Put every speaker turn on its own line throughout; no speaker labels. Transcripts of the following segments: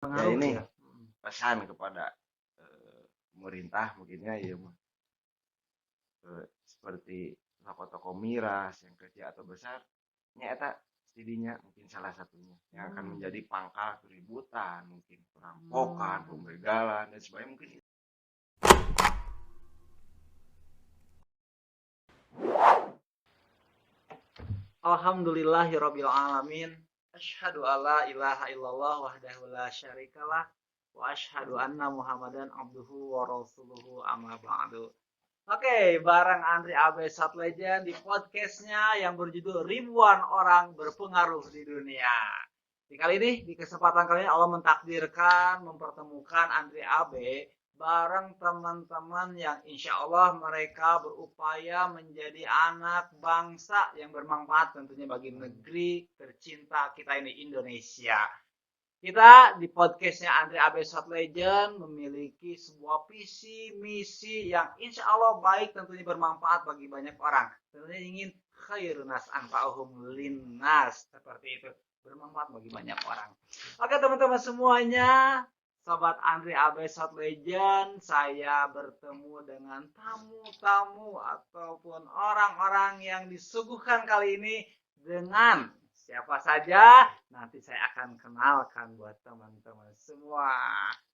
Ya
Pengaruh
ini
ya.
pesan kepada pemerintah mungkinnya ya seperti toko-toko miras yang kecil atau besar nyata setidaknya mungkin salah satunya yang akan menjadi pangkal keributan, mungkin perampokan, pembegalan dan sebagainya mungkin.
Alhamdulillahirabbil alamin. Asyhadu alla ilaha illallah wahdahu la syarikalah wa asyhadu anna Muhammadan abduhu wa rasuluhu amma ba'du. Oke, bareng Andri Abe Sat Legend di podcastnya yang berjudul Ribuan Orang Berpengaruh di Dunia. Di kali ini, di kesempatan kali ini Allah mentakdirkan mempertemukan Andri Abe bareng teman-teman yang insya Allah mereka berupaya menjadi anak bangsa yang bermanfaat tentunya bagi negeri tercinta kita ini Indonesia. Kita di podcastnya Andre Abe Shot Legend memiliki sebuah visi misi yang insya Allah baik, tentunya bermanfaat bagi banyak orang. Tentunya ingin khairunas anfa'uhum linnas, seperti itu, bermanfaat bagi banyak orang. Oke teman-teman semuanya, sobat Andre Abe Shot Legend, saya bertemu dengan tamu-tamu ataupun orang-orang yang disuguhkan kali ini dengan siapa saja nanti saya akan kenalkan buat teman-teman semua.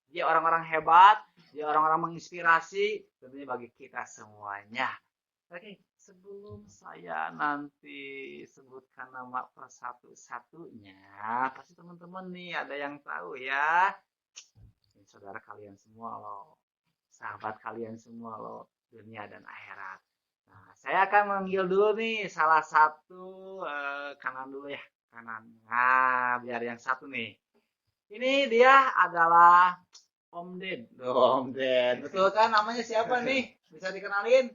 Dia orang-orang hebat, dia orang-orang menginspirasi tentunya bagi kita semuanya. Oke, sebelum saya nanti sebutkan nama persatu-satunya, pasti teman-teman nih ada yang tahu ya. Ini saudara kalian semua loh, sahabat kalian semua loh, dunia dan akhirat. Nah, saya akan manggil dulu nih salah satu kanan dulu ya, kanan. Nah, biar yang satu nih. Ini dia adalah Om Ded. Oh, Om Ded. Betul kan namanya siapa nih? Bisa dikenalin?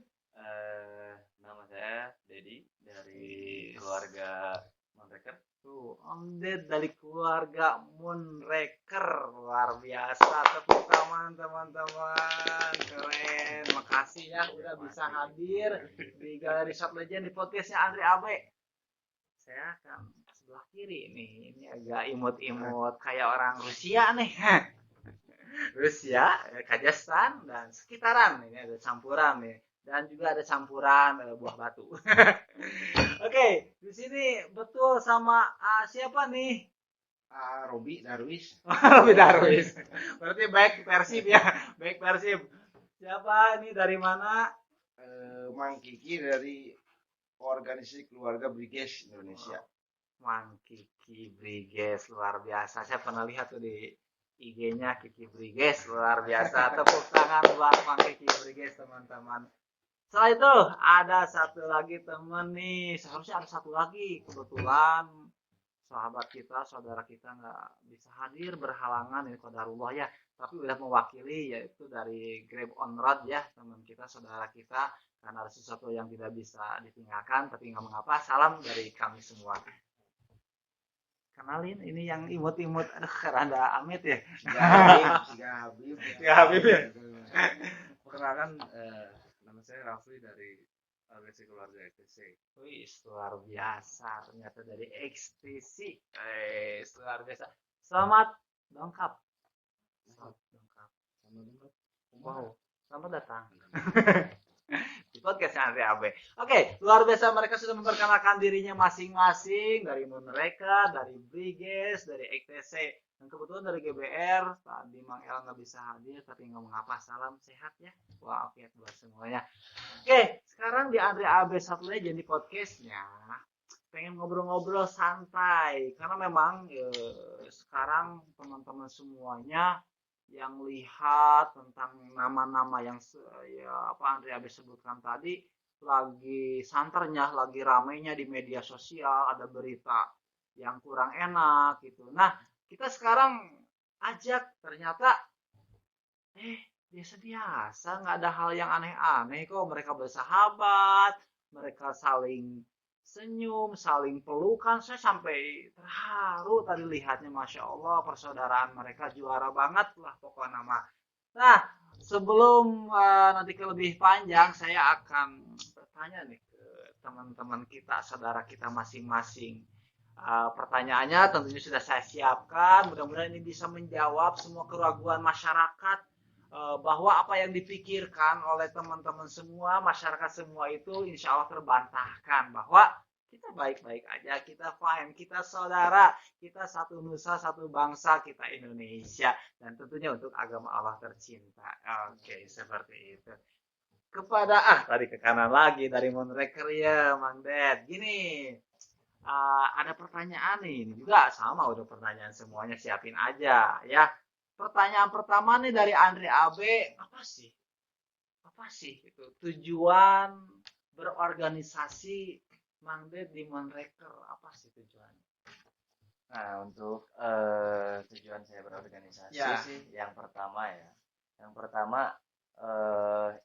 Nama saya Dedi dari keluarga Monreker.
Tuh, Om Ded dari keluarga Moonraker. Luar biasa. Tepuk tangan teman-teman. Keren. Makasih ya udah bisa hadir di Galeri Shot Legend di podcastnya Andre Abe. Saya akan sebelah kiri nih. Ini agak imut-imut kayak orang Rusia nih. Rusia, Kazakhstan dan sekitaran. Ini ada campuran nih. Dan juga ada campuran buah batu. Oke, di sini betul sama siapa nih?
Robi Darwis.
Robi Darwis. Berarti baik Persib ya, baik Persib. Siapa ini dari mana?
Mang Kiki dari organisasi keluarga Briges Indonesia.
Mang Kiki Briges, luar biasa. Saya pernah lihat tuh di IG-nya Kiki Briges, luar biasa. Tepuk tangan buat Mang Kiki Briges teman-teman. Setelah itu ada satu lagi temen nih, seharusnya ada satu lagi, kebetulan sahabat kita, saudara kita nggak bisa hadir berhalangan, ini qadarullah ya, tapi udah mewakili, yaitu dari Grab on Road ya, teman kita, saudara kita, karena ada sesuatu yang tidak bisa ditinggalkan, tapi nggak mengapa. Salam dari kami semua. Kenalin, ini yang imut-imut, aduh rada amit ya.
Habib.
Ya Habib ya.
Perkenalkan, nama saya Rafli dari organisasi keluarga XTC.
Wih, luar biasa. Ternyata dari XTC. Luar biasa. Selamat dongkap. Selamat dongkap. Wow, selamat datang. Di podcast Andre Abe. Oke, luar biasa, mereka sudah memperkenalkan dirinya masing-masing, dari Moonraker, dari Briges, dari XTC, dan kebetulan dari GBR. Tadi Mang El nggak bisa hadir, tapi nggak mengapa. Salam sehat ya, walafiat buat semuanya. Oke, sekarang di Andre Abe Satu Legend di podcastnya pengen ngobrol-ngobrol santai, karena memang sekarang teman-teman semuanya yang lihat tentang nama-nama yang ya apa Andre habis sebutkan tadi, lagi santernya, lagi ramainya di media sosial, ada berita yang kurang enak gitu. Nah, kita sekarang ajak, ternyata biasa-biasa, nggak ada hal yang aneh-aneh kok. Mereka bersahabat, mereka saling senyum, saling pelukan. Saya sampai terharu tadi lihatnya, Masya Allah, persaudaraan mereka juara banget lah pokoknya nama. Nah, sebelum nanti ke lebih panjang, saya akan bertanya nih ke teman-teman kita, saudara kita masing-masing. Pertanyaannya tentunya sudah saya siapkan. Mudah-mudahan ini bisa menjawab semua keraguan masyarakat, bahwa apa yang dipikirkan oleh teman-teman semua, masyarakat semua itu insya Allah terbantahkan bahwa kita baik-baik aja, kita fine, kita saudara, kita satu nusa, satu bangsa, kita Indonesia, dan tentunya untuk agama Allah tercinta. Oke, seperti itu. Kepada tadi ke kanan lagi dari Monreker ya, Mang Ded. Gini, ada pertanyaan nih, ini juga sama udah pertanyaan semuanya, siapin aja ya. Pertanyaan pertama nih dari Andre Abe, apa sih itu tujuan berorganisasi Mang Ded di Monreker, apa sih tujuannya?
Nah, untuk tujuan saya berorganisasi
Ya.
sih, yang pertama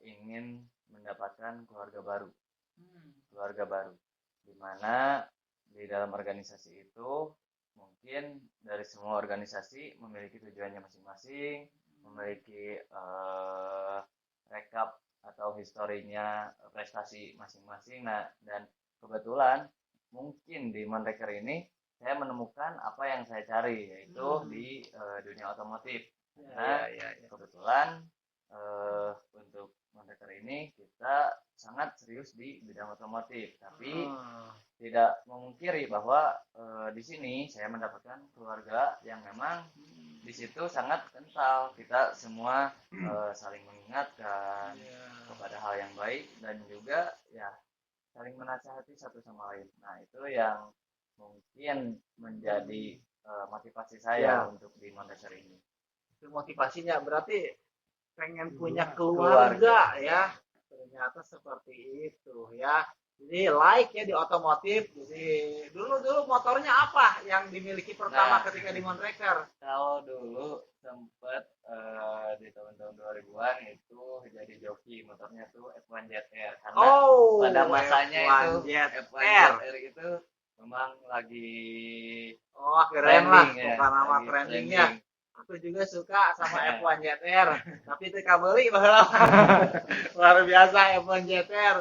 ingin mendapatkan keluarga baru, di mana di dalam organisasi itu mungkin dari semua organisasi memiliki tujuannya masing-masing, memiliki rekap atau historinya prestasi masing-masing. Nah, dan kebetulan mungkin di Monreker ini saya menemukan apa yang saya cari, yaitu di dunia otomotif. Nah, kebetulan untuk Monreker ini kita sangat serius di bidang otomotif, tapi tidak memungkiri bahwa di sini saya mendapatkan keluarga yang memang di situ sangat kental. Kita semua saling mengingatkan kepada hal yang baik dan juga ya saling menasihati satu sama lain. Nah, itu yang mungkin menjadi motivasi saya untuk di Monreker ini.
Itu motivasinya berarti pengen punya keluarga ya. Ternyata seperti itu ya. Jadi like ya di otomotif. Jadi dulu motornya apa yang dimiliki pertama ketika di Monreker?
Kalau dulu sempat di tahun-tahun 2000-an itu jadi joki, motornya tuh F1 ZR, karena pada masanya itu F1 ZR itu memang lagi
keren lah,
ya,
bukan nama trendingnya. Aku juga suka sama F1 ZR, tapi itu beli bahwa luar biasa F1 ZR.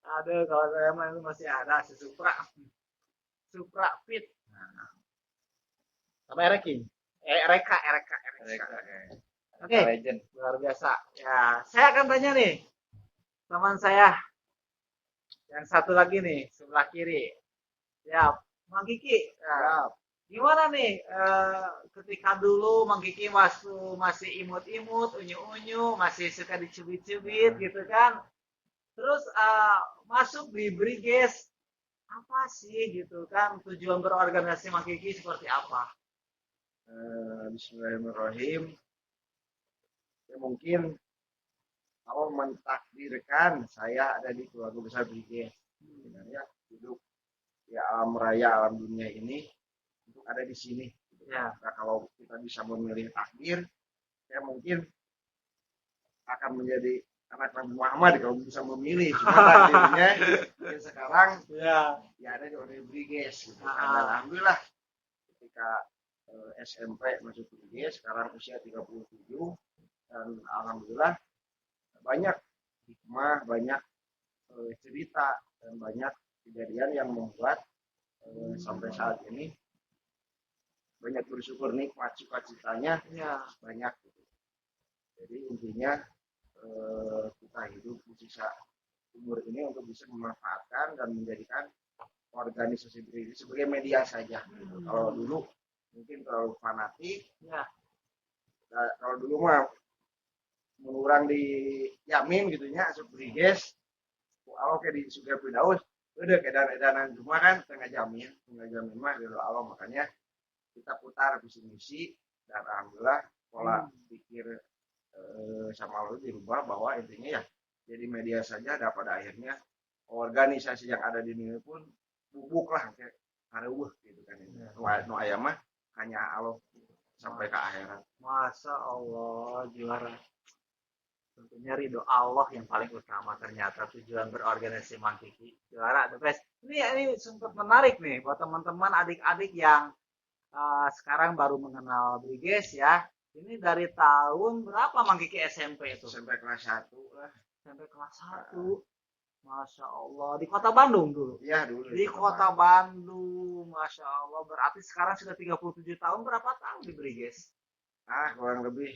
Aduh, kalau saya masih ada si Supra Fit, sama Reka. Oke, luar biasa. Ya, saya akan tanya nih teman saya yang satu lagi nih sebelah kiri. Ya, Mang Kiki. Ya, gimana nih ketika dulu Mang Kiki masih imut-imut, unyu-unyu, masih suka dicubit-cubit gitu kan? Terus masuk di Briges, apa sih gitu kan, tujuan berorganisasi Mang Kiki seperti apa?
Bismillahirrahmanirrahim. Ya, mungkin Allah mentakdirkan saya ada di keluarga besar Briges. Sebenarnya hidup ya alam raya, alam dunia ini untuk ada di sini.
Ya.
Nah, kalau kita bisa memilih takdir, saya mungkin akan menjadi anak Nabi Muhammad kalau bisa memilih. Cuma takdirnya ya sekarang ya ada di Briges. Gitu. Alhamdulillah ketika SMP masuk Briges, sekarang usia 37, dan alhamdulillah banyak hikmah, banyak cerita, dan banyak kejadian yang membuat sampai saat ini banyak bersyukur, nikmat, sukacitanya banyak. Jadi intinya kita hidup di sisa umur ini untuk bisa memanfaatkan dan menjadikan organisasi diri sebagai media saja. Kalau dulu mungkin terlalu fanatik, kalau dulu mah mengurang di Yamin gitunya, asup Briges, kalau kayak di Sugar Firdaus, udah kedan-edanan cuma kan tengah jamin mah dari Allah. Makanya kita putar visi misi, dan alhamdulillah pola pikir sama Allah dirubah, bahwa intinya ya jadi media saja, dan pada akhirnya organisasi yang ada di dunia pun bubuk lah kayak kareueuh gitu kan. No aya mah hanya Allah sampai ke akhirat.
Masya Allah, juara. Tentunya ridho Allah yang paling utama, ternyata tujuan berorganisasi Mang Kiki. Juara, the best. Ini sempat menarik nih buat teman-teman adik-adik yang sekarang baru mengenal Briges ya. Ini dari tahun berapa Mang Kiki SMP itu?
Sampai kelas 1 lah.
Sampai kelas 1. Masya Allah, di kota Bandung dulu.
Iya dulu
Di kota Bandung, Masya Allah. Berarti sekarang sudah 37 tahun, berapa tahun di Briges?
kurang lebih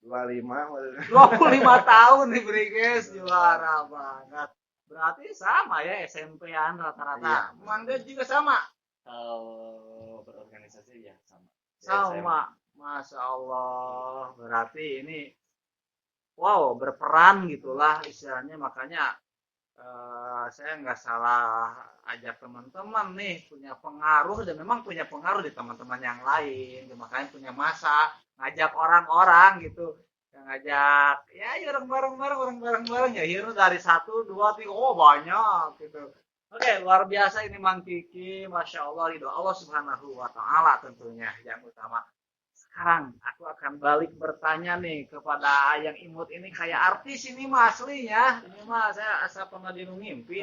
25
25 tahun di Briges, juara banget. Berarti sama ya, SMP-an rata-rata.
Iya.
Mangga juga sama?
Kalau berorganisasi ya sama.
Sama. Masya Allah. Berarti ini, wow, berperan gitulah istilahnya. Makanya saya nggak salah ajak teman-teman nih punya pengaruh dan memang punya pengaruh di teman-teman yang lain, makanya punya masa ngajak orang-orang gitu, yang ngajak ya orang bareng-bareng ya Hiro dari 1 2 3 oh banyak gitu. Oke, luar biasa ini Mang Kiki, Masya Allah, ridho Allah Subhanahu wa Ta'ala tentunya yang utama. Sekarang aku akan balik bertanya nih kepada yang imut ini, kayak artis ini mah aslinya. Ini mah saya asal pernah di mimpi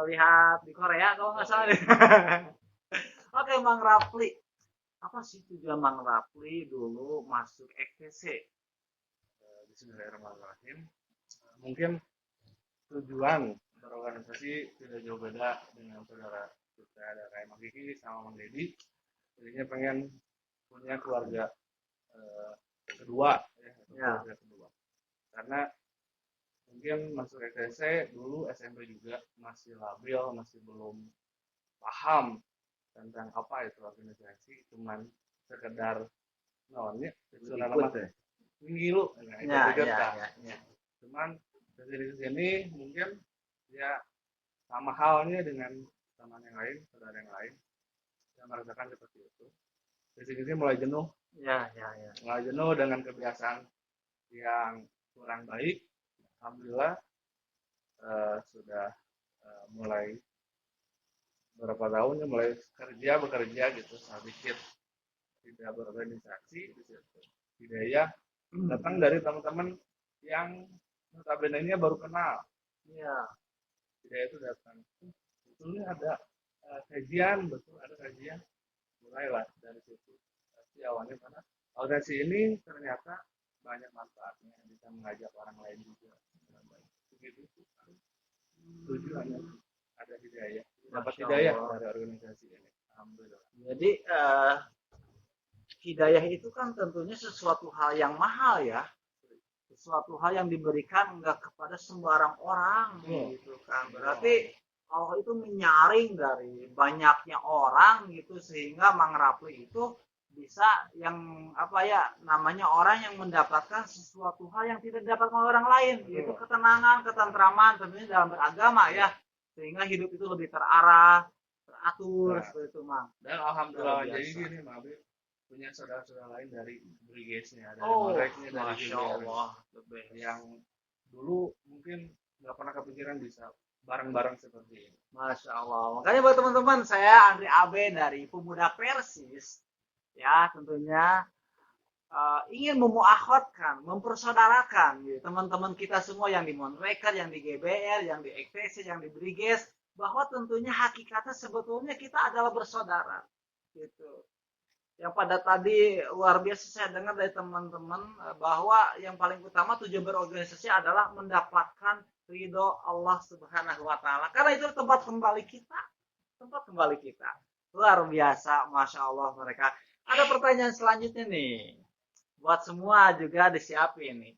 lihat di Korea kalau nggak salah. Oke, Mang Rafli. Apa sih tujuan Mang Rafli dulu masuk FTC?
Bismillahirrahmanirrahim. Mungkin tujuan berorganisasi tidak jauh beda dengan saudara kita, ada kayak Mang Kiki sama Mang Dedi. Jadinya pengen punya keluarga kedua, keluarga kedua. Karena mungkin masuk FTC dulu SMP juga masih labil, masih belum paham tentang apa itu organisasi, cuman sekedar nonnya
ikut ya.
ngilu,
Ya.
Cuman dari sini mungkin ya sama halnya dengan teman yang lain, saudara yang lain yang merasakan seperti itu. Dari sini mulai jenuh, mulai jenuh dengan kebiasaan yang kurang baik. Alhamdulillah sudah mulai beberapa tahun ya mulai bekerja gitu sedikit tidak berorganisasi di situ. Hidayah datang dari teman-teman yang notabene-nya baru kenal.
Iya.
Hidayah itu datang. Betulnya ada kajian, mulailah dari situ. Tapi awalnya karena organisasi ini ternyata banyak manfaatnya, bisa mengajak orang lain juga. Begitu tujuannya ada hidayah, dapat hidayah dari organisasi ini. Alhamdulillah.
Jadi hidayah itu kan tentunya sesuatu hal yang mahal ya, sesuatu hal yang diberikan enggak kepada sembarang orang gitu kan. Berarti Allah itu menyaring dari banyaknya orang gitu, sehingga Mang Rafli itu bisa yang apa ya namanya orang yang mendapatkan sesuatu hal yang tidak didapatkan oleh orang lain, yaitu ketenangan, ketentraman tentunya dalam beragama ya, sehingga hidup itu lebih terarah, teratur seperti itu Mang.
Dan alhamdulillah jadi gini Mang, punya saudara-saudara lain dari Brigesnya, dari Monreknya, dari
Masya Allah,
yang dulu mungkin nggak pernah kepikiran bisa bareng-bareng seperti ini.
Masya Allah. Makanya buat teman-teman, saya Andri Abe dari Pemuda Persis, ya tentunya ingin memuakhotkan, mempersaudarakan gitu, teman-teman kita semua yang di Monreker, yang di GBR, yang di FTC, yang di Briges, bahwa tentunya hakikatnya sebetulnya kita adalah bersaudara gitu. Yang pada tadi luar biasa saya dengar dari teman-teman bahwa yang paling utama tujuan berorganisasi adalah mendapatkan ridho Allah Subhanahu wa Ta'ala, karena itu tempat kembali kita. Luar biasa, Masya Allah mereka. Ada pertanyaan selanjutnya nih, buat semua juga disiapin nih.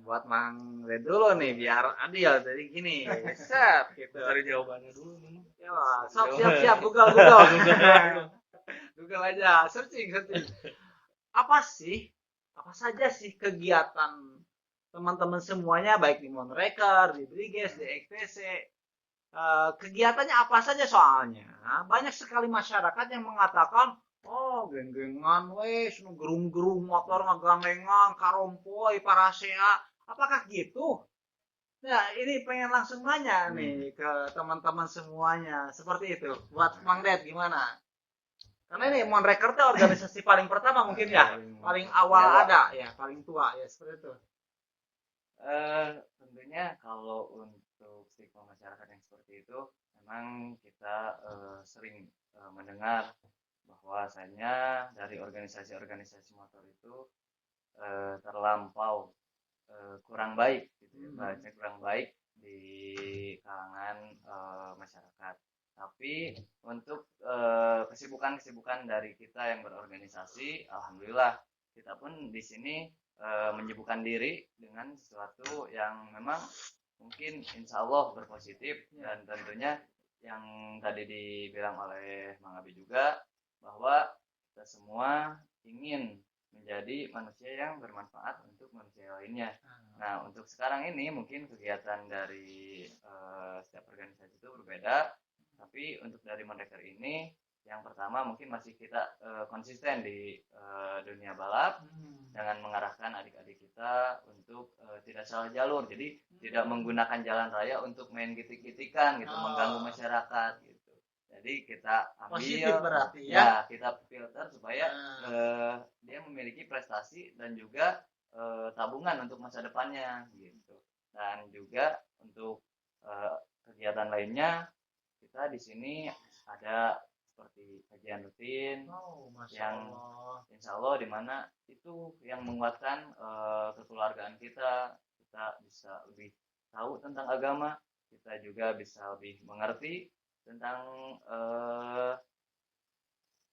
Buat Mang Red dulu nih biar adil. Jadi gini, set gitu.
Cari jawabannya dulu.
Ya, siap Google. Google aja, searching. Apa saja sih kegiatan teman-teman semuanya, baik di Monreker, di Briges, di FTC, kegiatannya apa saja? Soalnya banyak sekali masyarakat yang mengatakan, oh geng-gengan wes, gerung-gerung motor ngeganglengan, karompoy, parasea, apakah gitu? Nah ini pengen langsung nanya nih ke teman-teman semuanya, seperti itu. Buat Mang Ded gimana? Karena ini Monreker itu organisasi paling pertama mungkin ya, paling awal ada ya, paling tua ya, seperti itu.
Tentunya kalau untuk stigma masyarakat yang seperti itu, memang kita sering mendengar bahwasanya dari organisasi-organisasi motor itu terlampau kurang baik, gitu ya, bahasanya kurang baik di kalangan masyarakat. Tapi untuk kesibukan-kesibukan dari kita yang berorganisasi, alhamdulillah kita pun di sini menyibukkan diri dengan sesuatu yang memang mungkin insya Allah berpositif, dan tentunya yang tadi dibilang oleh Mang Abi juga bahwa kita semua ingin menjadi manusia yang bermanfaat untuk manusia lainnya. Nah, untuk sekarang ini mungkin kegiatan dari setiap organisasi itu berbeda, tapi untuk dari Mondeker ini yang pertama mungkin masih kita konsisten di dunia balap dengan mengarahkan adik-adik kita untuk tidak salah jalur. Jadi tidak menggunakan jalan raya untuk main gitik-gitikan gitu, mengganggu masyarakat gitu. Jadi kita ambil
Positif berarti
ya, kita filter supaya dia memiliki prestasi dan juga tabungan untuk masa depannya gitu. Dan juga untuk kegiatan lainnya kita di sini ada seperti kajian rutin yang insya Allah di mana itu yang menguatkan kekeluargaan kita bisa lebih tahu tentang agama, kita juga bisa lebih mengerti tentang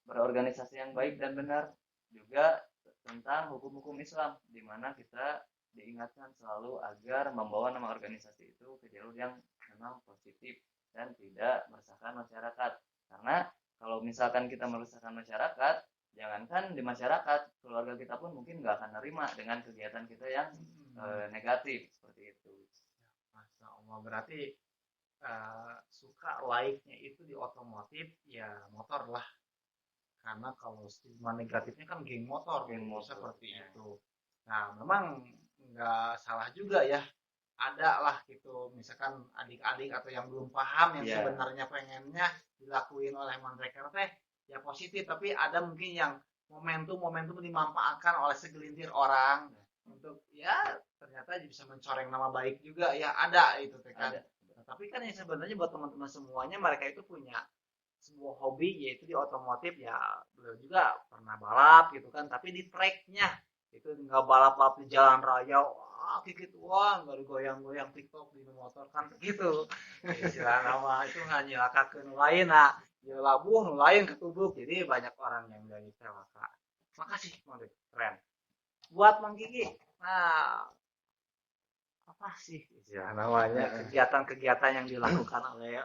berorganisasi yang baik dan benar, juga tentang hukum-hukum Islam, di mana kita diingatkan selalu agar membawa nama organisasi itu ke jalur yang memang positif dan tidak meresahkan masyarakat. Karena kalau misalkan kita meresahkan masyarakat, jangankan di masyarakat, keluarga kita pun mungkin nggak akan nerima dengan kegiatan kita yang negatif seperti itu.
Masya Allah, berarti suka like-nya itu di otomotif ya motor lah, karena kalau stigma negatifnya kan geng motor seperti itu. Nah, memang nggak salah juga ya, ada lah gitu misalkan adik-adik atau yang belum paham yang sebenarnya pengennya dilakuin oleh Mondeker teh ya positif, tapi ada mungkin yang momentum dimanfaatkan oleh segelintir orang untuk ya ternyata bisa mencoreng nama baik juga ya, ada itu teh kan. Nah, tapi kan yang sebenarnya buat teman-teman semuanya, mereka itu punya sebuah hobi yaitu di otomotif ya. Beliau juga pernah balap gitu kan, tapi di tracknya itu nggak balap di jalan raya kikit nggak goyang-goyang TikTok di motor kan gitu. Istilah nama itu nggak nyelakakeun lain, nah ya labuh lain ketubuk, jadi banyak orang yang dari celaka. Makasih Mang, keren. Buat Mang Kiki, nah apa sih istilah namanya kegiatan-kegiatan yang dilakukan oleh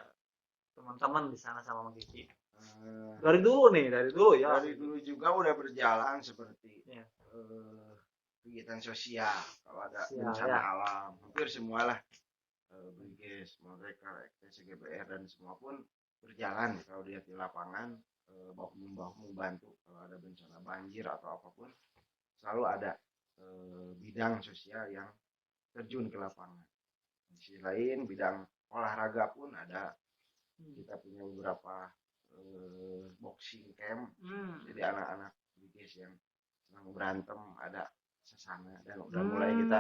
teman-teman di sana sama Mang Kiki? Dari dulu ya.
Dari dulu juga udah berjalan seperti kegiatan sosial. Kalau ada bencana alam, hampir semualah BGS, Mondeker, SGBR dan semua pun berjalan. Kalau lihat di lapangan, bahu membantu kalau ada bencana banjir atau apapun, selalu ada bidang sosial yang terjun ke lapangan. Di sisi lain bidang olahraga pun ada. Kita punya beberapa boxing camp, jadi anak-anak BGS yang senang berantem ada sesana, dan udah mulai kita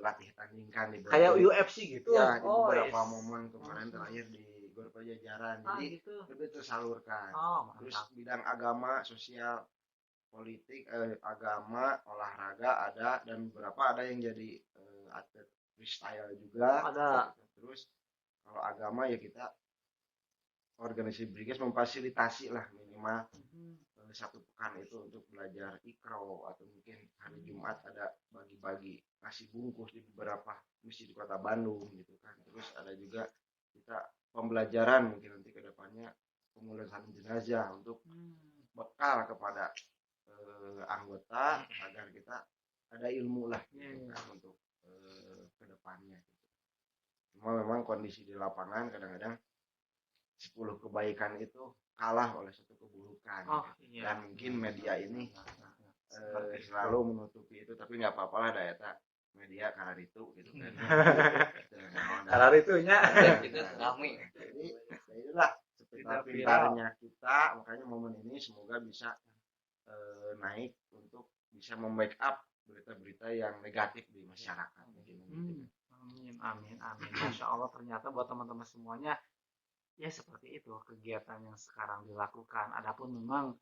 latih tandingkan di
kayak UFC gitu
ya, di beberapa momen kemarin terakhir di Gor Pajajaran, jadi
gitu.
lebih tersalurkan. Terus bidang agama, sosial, politik, agama, olahraga ada, dan beberapa ada yang jadi atlet freestyle juga
ada.
Terus kalau agama ya kita organisasi BGS memfasilitasi lah minimal satu pekan itu untuk belajar Iqra, atau mungkin hari Jumat ada bagi-bagi nasi bungkus di beberapa masjid di Kota Bandung gitu kan. Terus ada juga kita pembelajaran mungkin nanti ke depannya pemulasaran jenazah untuk bekal kepada anggota agar kita ada ilmu lah gitu kan untuk ke depannya gitu. Cuma memang kondisi di lapangan kadang-kadang 10 kebaikan itu kalah oleh satu keburukan, dan mungkin media ini selalu menutupi itu, tapi nggak apa-apa lah, daya media karar itu gitu kan.
Karar itunya
juga tsunami.
Jadi itulah pintar-pintarnya kita, makanya momen ini semoga bisa naik untuk bisa membackup berita-berita yang negatif di masyarakat.
Amin. Masya Allah, ternyata buat teman-teman semuanya ya seperti itu kegiatan yang sekarang dilakukan. Adapun memang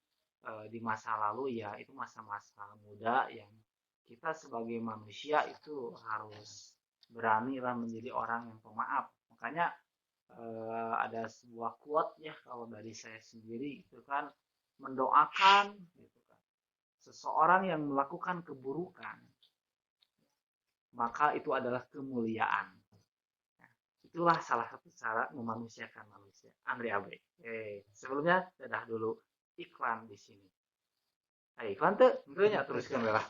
di masa lalu ya itu masa-masa muda yang kita sebagai manusia itu harus beranilah menjadi orang yang pemaaf. Makanya ada sebuah quote ya kalau dari saya sendiri itu kan, mendoakan gitu kan, seseorang yang melakukan keburukan maka itu adalah kemuliaan. Itulah salah satu cara memanusiakan manusia. Andre Abe. Sebelumnya dadah dulu iklan di sini. Iklan tuh tentunya teruskan lah.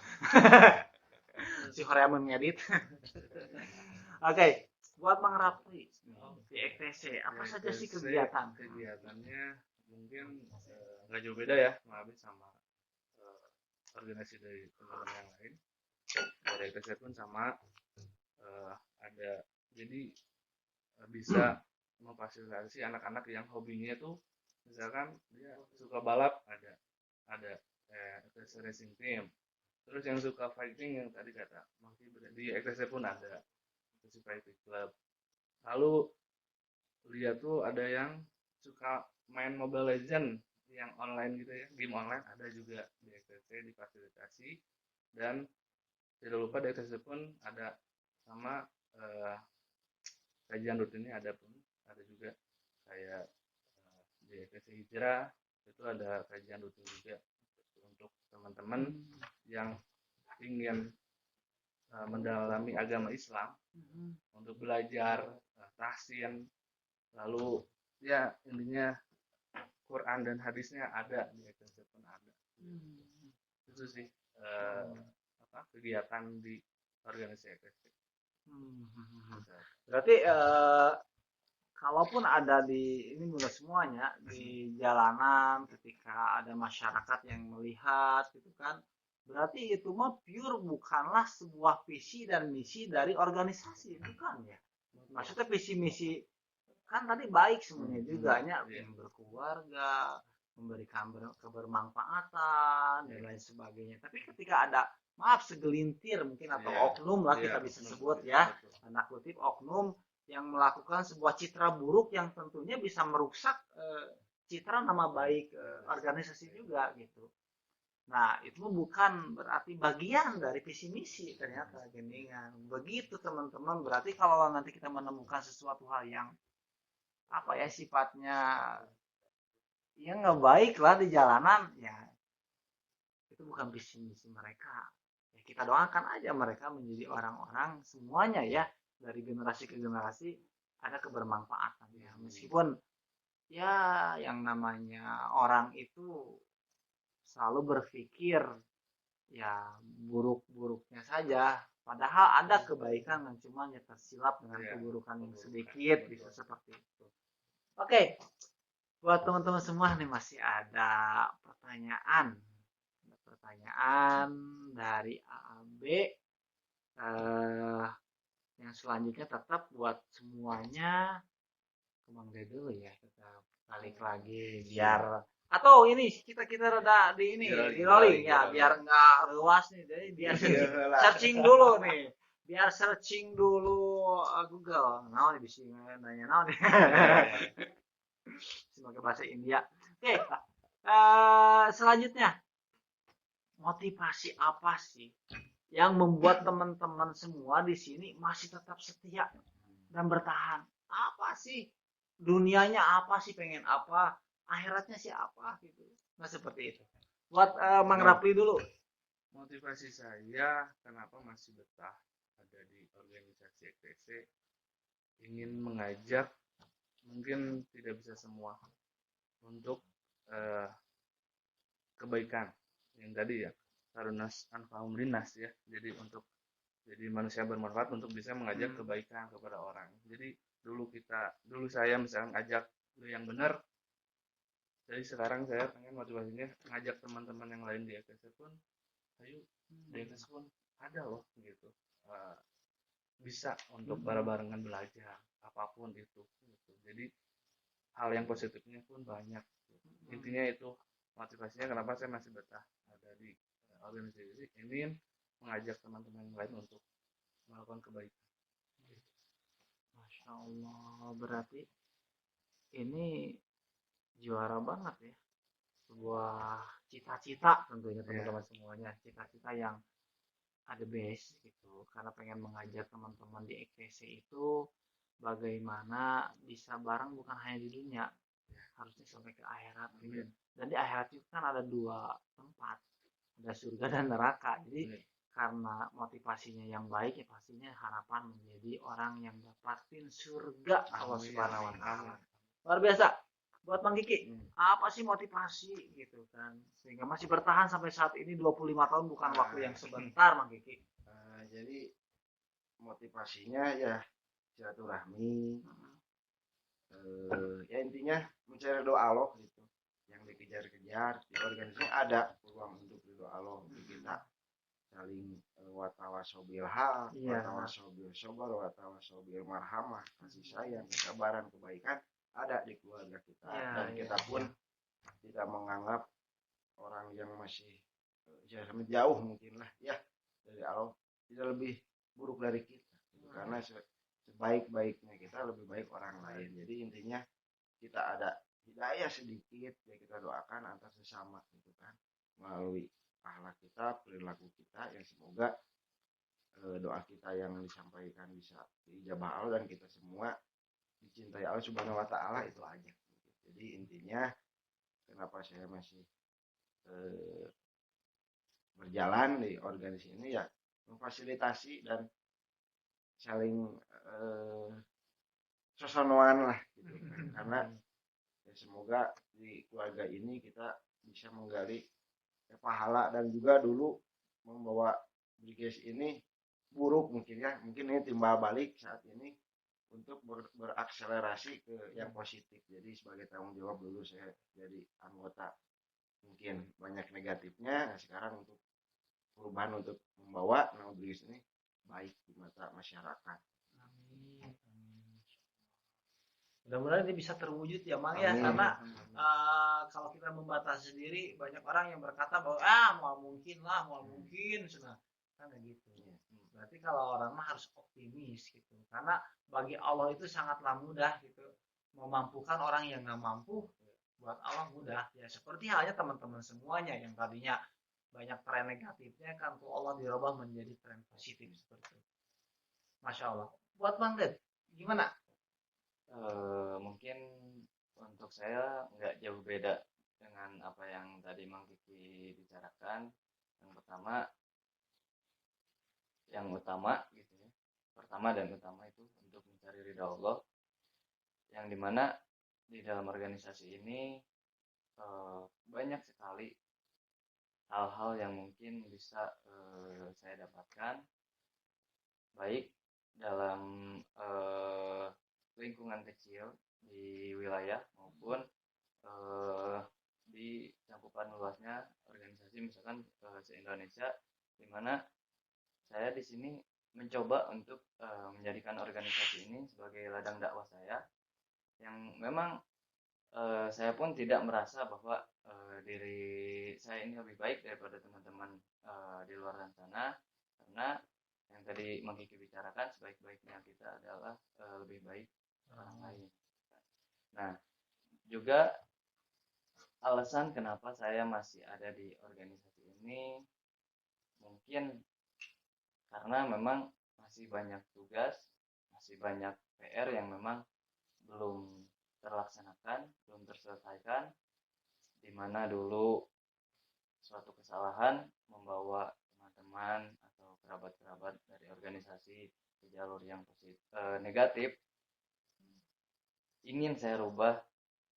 Si Horeamun ngedit. Oke, buat Mang Rapli di EKTC apa saja sih kegiatan?
Kegiatannya mungkin nggak jauh beda ya, lebih sama organisasi dari teman-teman yang lain. Dari EKTC pun sama, ada, jadi bisa memfasilitasi anak-anak yang hobinya tuh misalkan dia suka balap, ada EKTC racing team. Terus yang suka fighting yang tadi kata masih di EKTC pun ada EKTC fighting club. Lalu lihat tuh ada yang suka main Mobile Legend yang online gitu ya, game online, ada juga di EKTC difasilitasi. Dan tidak lupa di EKTC pun ada sama kajian rutinnya ada juga kayak di EKTC Hijrah itu ada kajian rutin juga untuk teman-teman yang ingin mendalami agama Islam untuk belajar tahsin, lalu ya intinya Quran dan hadisnya ada di EKTC pun ada. Itu sih kegiatan di organisasi EKTC.
Berarti kalaupun ada di ini mulai semuanya di jalanan ketika ada masyarakat yang melihat gitu kan, berarti itu mah pure bukanlah sebuah visi dan misi dari organisasi, bukan ya? Maksudnya visi misi kan tadi baik semuanya juga yang berkeluarga, memberikan kebermanfaatan dan lain sebagainya. Tapi ketika ada maaf segelintir mungkin atau oknum lah kita bisa sebut ya, tanda kutip oknum yang melakukan sebuah citra buruk yang tentunya bisa merusak citra nama baik organisasi juga gitu. Nah itu bukan berarti bagian dari visi misi ternyata geningan. Begitu teman-teman, berarti kalau nanti kita menemukan sesuatu hal yang apa ya sifatnya yang nggak baik lah di jalanan, ya itu bukan visi misi mereka. Ya, kita doakan aja mereka menjadi orang-orang semuanya ya dari generasi ke generasi ada kebermanfaatan ya, meskipun ya yang namanya orang itu selalu berpikir ya buruk-buruknya saja, padahal ada kebaikan yang cuma ya tersilap dengan keburukan yang sedikit, bisa seperti itu. Oke, buat teman-teman semua nih masih ada pertanyaan dari AAB. Yang selanjutnya tetap buat semuanya ke Mang Dede dulu ya, kita balik lagi biar atau ini kita rada di ini di rolling ya biar nggak luas nih, jadi biar searching dulu nih, biar searching dulu Google nah bisa nanya nah sebagai bahasa India. Oke, selanjutnya motivasi apa sih yang membuat teman-teman semua di sini masih tetap setia dan bertahan? Apa sih dunianya, apa sih, pengen apa, akhiratnya sih apa gitu? Nah seperti itu. Buat Mang Rapli dulu.
Motivasi saya kenapa masih betah ada di organisasi EKTC, ingin mengajak, mungkin tidak bisa semua, untuk kebaikan yang tadi ya, tarunas anfa'um linnas ya, jadi untuk jadi manusia bermanfaat untuk bisa mengajak kebaikan kepada orang. Jadi dulu saya misalnya ngajak yang benar, jadi sekarang saya pengen motivasinya ngajak teman-teman yang lain di EKTC pun, ayo di EKTC pun ada loh gitu, bisa untuk bareng-barengan belajar apapun itu gitu. Jadi hal yang positifnya pun banyak. Intinya itu motivasinya kenapa saya masih betah ada di organisasi ini, mengajak teman-teman yang lain untuk melakukan kebaikan.
Masya Allah, berarti ini juara banget ya, sebuah cita-cita tentunya teman-teman semuanya, cita-cita yang ada base gitu, karena pengen mengajar teman-teman di EKC itu bagaimana bisa bareng bukan hanya di dunia, harusnya sampai ke akhirat gitu. Dan di akhirat itu kan ada dua tempat, ada surga dan neraka. Jadi karena motivasinya yang baik ya pastinya harapan menjadi orang yang dapatin surga Allah Subhanahu wa taala. Luar biasa. Buat Bang Kiki, apa sih motivasi gitu kan sehingga masih bertahan sampai saat ini 25 tahun bukan waktu yang sebentar Bang Kiki.
Jadi motivasinya ya silaturahmi, ya intinya mencari doa Allah gitu, yang dikejar-kejar di organisasi ada peluang untuk ridho Allah, untuk kita saling watawasaw bil haq, watawasaw bil sabar, watawasaw bil marhamah, kasih sayang, kesabaran, kebaikan ada di keluarga kita, dan kita pun tidak menganggap orang yang masih jauh mungkin lah ya dari Allah tidak lebih buruk dari kita gitu. Karena sebaik-baiknya kita lebih baik orang lain. Jadi intinya kita ada hidayah sedikit ya kita doakan antar sesama gitu kan, melalui akhlak kita, perilaku kita, yang semoga doa kita yang disampaikan bisa diijabah Allah dan kita semua dicintai Allah Subhanahu wa taala, itu aja. Jadi intinya kenapa saya masih berjalan di organisasi ini ya memfasilitasi dan saling sosonoan lah gitu kan. Karena ya semoga di keluarga ini kita bisa menggali pahala, dan juga dulu membawa Briges ini buruk mungkin ya, mungkin ini timbal balik saat ini untuk berakselerasi ke yang positif. Jadi sebagai tanggung jawab dulu saya jadi anggota mungkin banyak negatifnya, nah sekarang untuk perubahan untuk membawa nama Briges ini baik di mata masyarakat.
Amin. Mudah-mudahan ini bisa terwujud ya Mang ya, karena kalau kita membatasi sendiri banyak orang yang berkata bahwa mau mungkin sudah kan gitu. Berarti kalau orang mah harus optimis gitu, karena bagi Allah itu sangatlah mudah gitu memampukan orang yang nggak mampu. Buat Allah mudah ya, seperti halnya teman-teman semuanya yang tadinya banyak tren negatifnya kan tuh Allah dirubah menjadi tren positif seperti itu. Masya Allah. Buat Bang Ded gimana?
Mungkin untuk saya nggak jauh beda dengan apa yang tadi Mang Kiki bicarakan. Yang utama gitu ya, pertama dan utama itu untuk mencari ridha Allah, yang dimana di dalam organisasi ini banyak sekali hal-hal yang mungkin bisa saya dapatkan baik dalam lingkungan kecil di wilayah maupun di cakupan luasnya organisasi misalkan se-Indonesia, di mana saya di sini mencoba untuk menjadikan organisasi ini sebagai ladang dakwah saya, yang memang saya pun tidak merasa bahwa diri saya ini lebih baik daripada teman-teman di luar sana, karena yang tadi Mang Kiki bicarakan sebaik-baiknya kita adalah lebih baik orang lain. Nah, juga alasan kenapa saya masih ada di organisasi ini mungkin karena memang masih banyak tugas, masih banyak PR yang memang belum terlaksanakan, belum terselesaikan, di mana dulu suatu kesalahan membawa teman-teman atau kerabat-kerabat dari organisasi ke jalur yang negatif, ingin saya rubah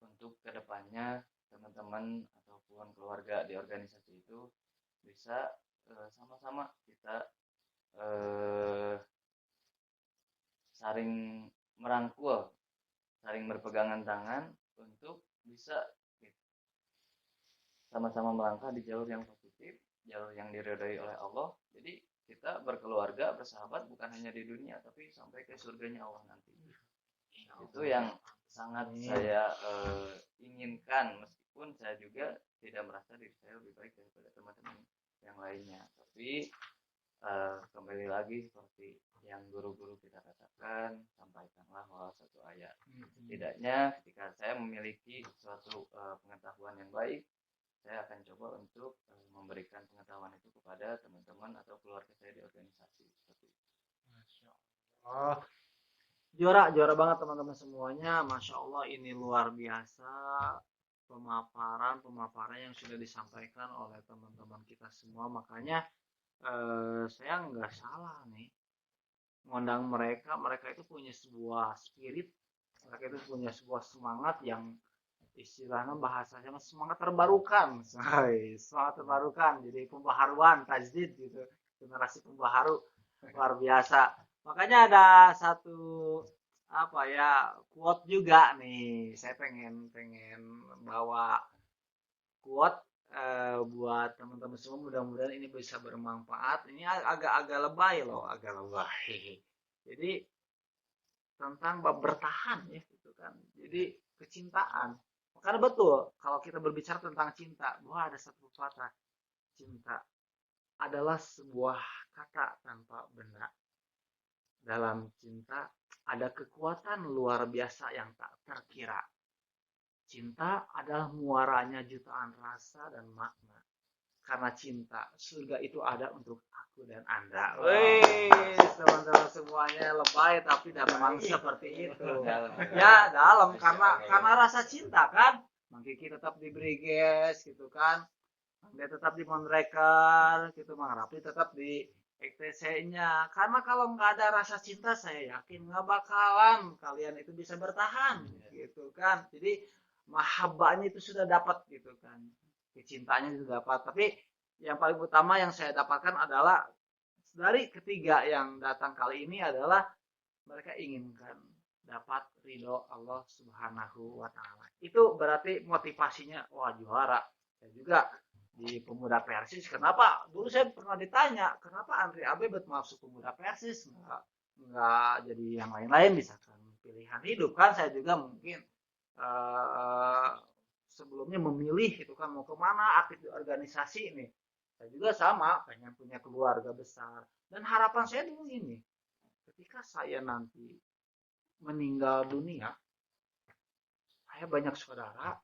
untuk kedepannya teman-teman ataupun keluarga di organisasi itu bisa sama-sama kita saling merangkul, saling berpegangan tangan untuk bisa sama-sama melangkah di jalur yang positif, jalur yang diridhai oleh Allah. Jadi kita berkeluarga, bersahabat bukan hanya di dunia tapi sampai ke surganya Allah nanti. Itu yang sangat saya inginkan, meskipun saya juga tidak merasa diri saya lebih baik daripada teman-teman yang lainnya. Tapi kembali lagi seperti yang guru-guru kita katakan, sampaikanlah walau satu ayat. Setidaknya ketika saya memiliki suatu pengetahuan yang baik, saya akan coba untuk memberikan pengetahuan itu kepada teman-teman atau keluarga saya di
juara banget teman-teman semuanya. Masya Allah, ini luar biasa pemaparan yang sudah disampaikan oleh teman-teman kita semua. Makanya saya nggak salah nih ngundang mereka itu punya sebuah spirit, mereka itu punya sebuah semangat yang istilahnya bahasanya semangat terbarukan, semangat terbarukan, jadi pembaharuan, tajdid gitu, generasi pembaharu luar biasa. Makanya ada satu apa ya quote juga nih, saya pengen bawa quote buat teman-teman semua, mudah-mudahan ini bisa bermanfaat. Ini agak lebay loh, agak lebay. Jadi tentang bab bertahan ya gitu kan. Jadi kecintaan. Karena betul kalau kita berbicara tentang cinta, bahwa ada satu kata, cinta adalah sebuah kata tanpa benda. Dalam cinta ada kekuatan luar biasa yang tak terkira. Cinta adalah muaranya jutaan rasa dan makna. Karena cinta, surga itu ada untuk aku dan Anda. Wih, teman-teman semuanya lebay tapi memang seperti itu. Ya, dalam karena rasa cinta kan. Mang Kiki tetap di Briges gitu kan. Dia tetap di Monreker gitu, Mang Rapi tetap di ETC-nya. Karena kalau nggak ada rasa cinta, saya yakin nggak bakalan kalian itu bisa bertahan gitu kan. Jadi mahabbahnya itu sudah dapat gitu kan. Cintanya itu dapat, tapi yang paling utama yang saya dapatkan adalah dari ketiga yang datang kali ini adalah mereka inginkan dapat ridho Allah Subhanahu wa Ta'ala. Itu berarti motivasinya wah juara. Saya juga di Pemuda Persis, kenapa dulu saya pernah ditanya kenapa Andri Abe masuk Pemuda Persis, nggak jadi yang lain-lain, misalkan pilihan hidup kan. Saya juga mungkin sebelumnya memilih itu kan mau kemana, aktif di organisasi ini. Saya juga sama, pengen punya keluarga besar. Dan harapan saya dulu ini, ketika saya nanti meninggal dunia, saya banyak saudara,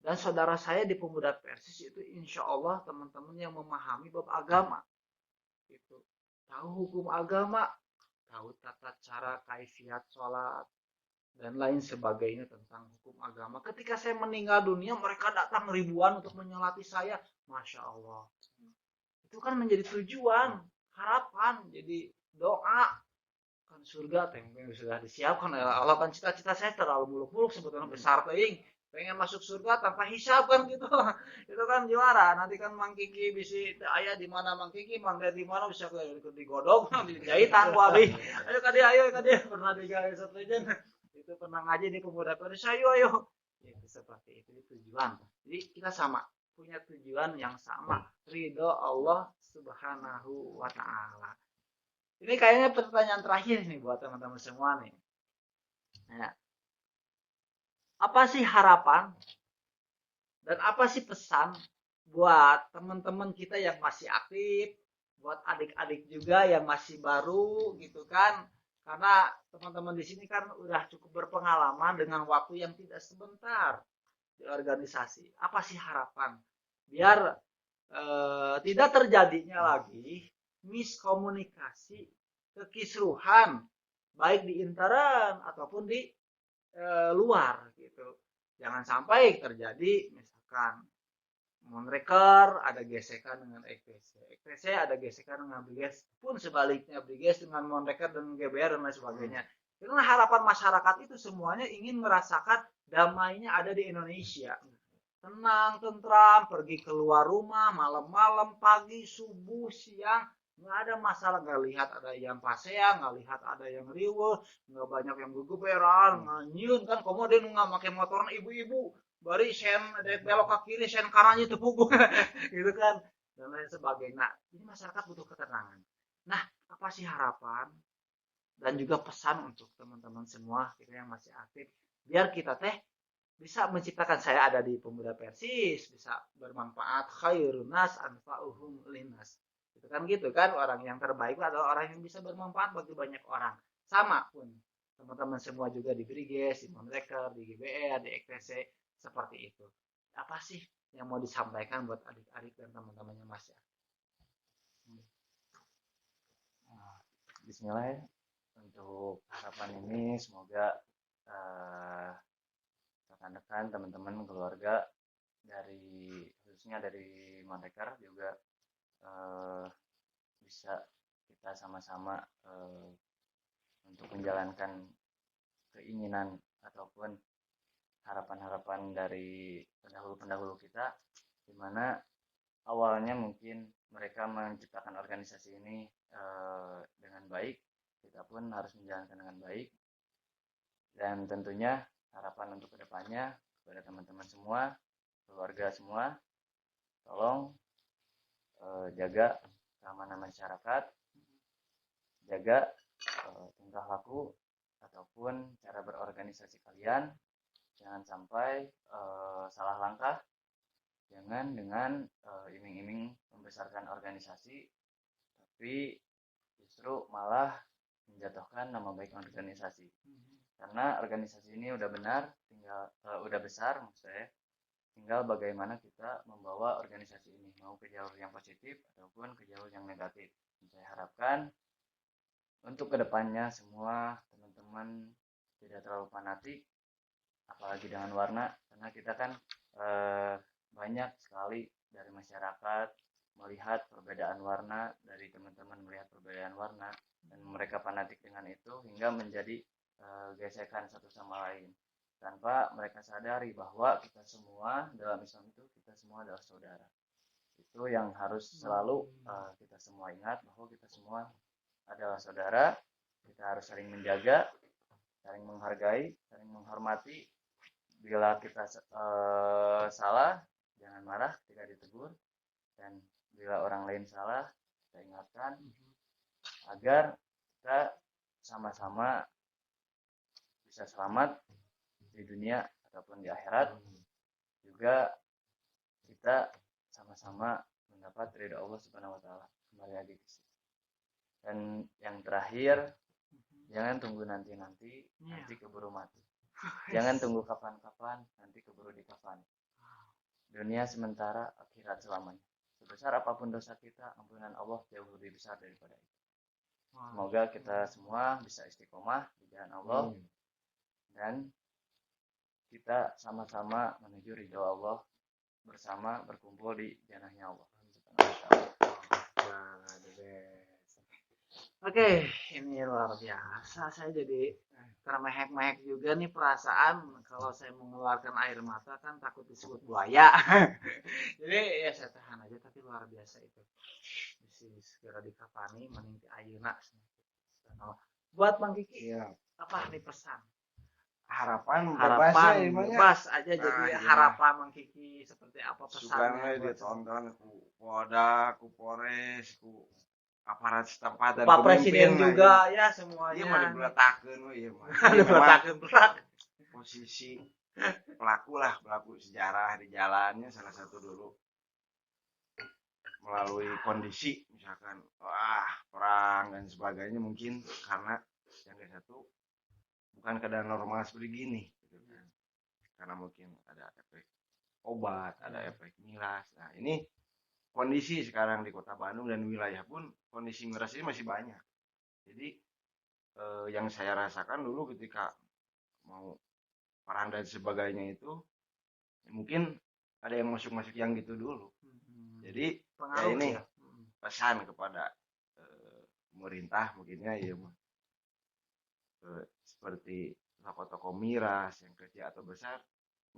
dan saudara saya di Pemuda Persis itu insya Allah teman-teman yang memahami bab agama. Itu tahu hukum agama, tahu tata cara kaifiat sholat, dan lain sebagainya tentang hukum agama. Ketika saya meninggal dunia, mereka datang ribuan untuk menyolati saya. Masya Allah. Itu kan menjadi tujuan, harapan, jadi doa. Kan surga yang sudah disiapkan oleh Allah. Kan cita-cita saya terlalu muluk-muluk sebetulnya besar teing. Pengen masuk surga tanpa hisab kan gitu. Itu kan juara. Nanti kan Mang Kiki bisa ayah di mana Mang Kiki, Mang Ded di mana bisa digodok, dijahitan ku abi. Ayo kadia pernah digaya satu legend. Itu pernah ngaji di Pemuda Persis, ayo. Itu seperti itu tujuan. Jadi kita sama, punya tujuan yang sama, ridho Allah Subhanahu wa Ta'ala. Ini kayaknya pertanyaan terakhir nih buat teman-teman semua nih. Nah, apa sih harapan dan apa sih pesan buat teman-teman kita yang masih aktif, buat adik-adik juga yang masih baru gitu kan? Karena teman-teman di sini kan udah cukup berpengalaman dengan waktu yang tidak sebentar di organisasi. Apa sih harapan biar tidak terjadinya lagi miskomunikasi, kekisruhan baik di intern ataupun di luar gitu. Jangan sampai terjadi misalkan Monreker ada gesekan dengan EKTC ada gesekan dengan Briges, pun sebaliknya Briges dengan Monreker dan GBR dan lain sebagainya. Karena harapan masyarakat itu semuanya ingin merasakan damainya ada di Indonesia. Tenang, tentram, pergi keluar rumah, malam-malam, pagi, subuh, siang, nggak ada masalah, nggak lihat ada yang pasea, nggak lihat ada yang riweuh, nggak banyak yang gegeberan, nganyun kan, kemudian nggak pakai motor ibu-ibu, bari sen belok ke kiri, sen kanannya tepuk gitu kan, dan lain sebagainya. Nah, ini masyarakat butuh ketenangan. Nah, apa sih harapan dan juga pesan untuk teman-teman semua kita yang masih aktif, biar kita teh bisa menciptakan, saya ada di Pemuda Persis, bisa bermanfaat, khairun nas anfa'uhum linnas. Itu kan gitu kan, orang yang terbaik adalah orang yang bisa bermanfaat bagi banyak orang. Sama pun teman-teman semua juga di Briges, di Monreker, di GBR, di EKTC, seperti itu. Apa sih yang mau disampaikan buat adik-adik dan teman-teman yang masih aktif?
Bismillah ya. untuk harapan ini semoga rekan-rekan, teman-teman, keluarga khususnya dari Monteker juga bisa kita sama-sama untuk menjalankan keinginan ataupun harapan-harapan dari pendahulu-pendahulu kita, di mana awalnya mungkin mereka menciptakan organisasi ini dengan baik, kita pun harus menjalankan dengan baik, dan tentunya harapan untuk kedepannya kepada teman-teman semua, keluarga semua, tolong jaga keamanan masyarakat, jaga tingkah laku ataupun cara berorganisasi kalian, jangan sampai salah langkah, jangan dengan iming-iming membesarkan organisasi, tapi justru malah menjatuhkan nama baik organisasi. Karena organisasi ini udah udah besar, maksud saya, tinggal bagaimana kita membawa organisasi ini mau ke jalur yang positif ataupun ke jalur yang negatif. Saya harapkan untuk kedepannya semua teman-teman tidak terlalu fanatik, apalagi dengan warna, karena kita kan banyak sekali dari masyarakat melihat perbedaan warna, dari teman-teman melihat perbedaan warna, dan mereka fanatik dengan itu hingga menjadi gesekan satu sama lain, tanpa mereka sadari bahwa kita semua dalam Islam itu kita semua adalah saudara. Itu yang harus selalu kita semua ingat, bahwa kita semua adalah saudara. Kita harus saling menjaga, saling menghargai, saling menghormati. Bila kita salah, jangan marah ketika ditegur, dan bila orang lain salah, kita ingatkan agar kita sama-sama bisa selamat di dunia ataupun di akhirat. Juga kita sama-sama mendapat ridha Allah Subhanahu wa taala. Kembali lagi ke situ. Dan yang terakhir, jangan tunggu nanti keburu mati. Jangan tunggu kapan-kapan, nanti keburu dikafani. Dunia sementara, akhirat selamanya. Sebesar apapun dosa kita, ampunan Allah jauh lebih besar daripada itu. Semoga kita semua bisa istiqomah di jalan Allah, dan kita sama-sama menuju ridho Allah, bersama berkumpul di jannahnya Allah.
Oke, ini luar biasa. Saya jadi termehek-mehek juga nih perasaan. Kalau saya mengeluarkan air mata kan takut disebut buaya. Jadi ya saya tahan aja, tapi luar biasa itu. Bisa segera dikafani meninggi ayeuna. Buat Bang Kiki, apa nih pesan?
Harapan
bebas aja, jadi harapan Bang Kiki seperti apa pesannya?
Sugan ditonton ku Polda, ku Polres, ku aparat setempat dan
Pak Presiden juga ya semuanya.
Iya mah diberatakeun we ieu mah.
Diberatakeun berat.
Posisi pelaku sejarah di jalannya salah satu dulu melalui kondisi misalkan perang dan sebagainya, mungkin karena yang satu bukan keadaan normal seperti gini gitu kan. Karena mungkin ada efek obat, ada efek miras. Nah, ini kondisi sekarang di Kota Bandung dan wilayah pun kondisi miras ini masih banyak. Jadi yang saya rasakan dulu ketika mau perang dan sebagainya itu mungkin ada yang masuk yang gitu dulu. Jadi ya ini pesan kepada pemerintah mungkinnya ya seperti toko-toko miras yang kecil atau besar,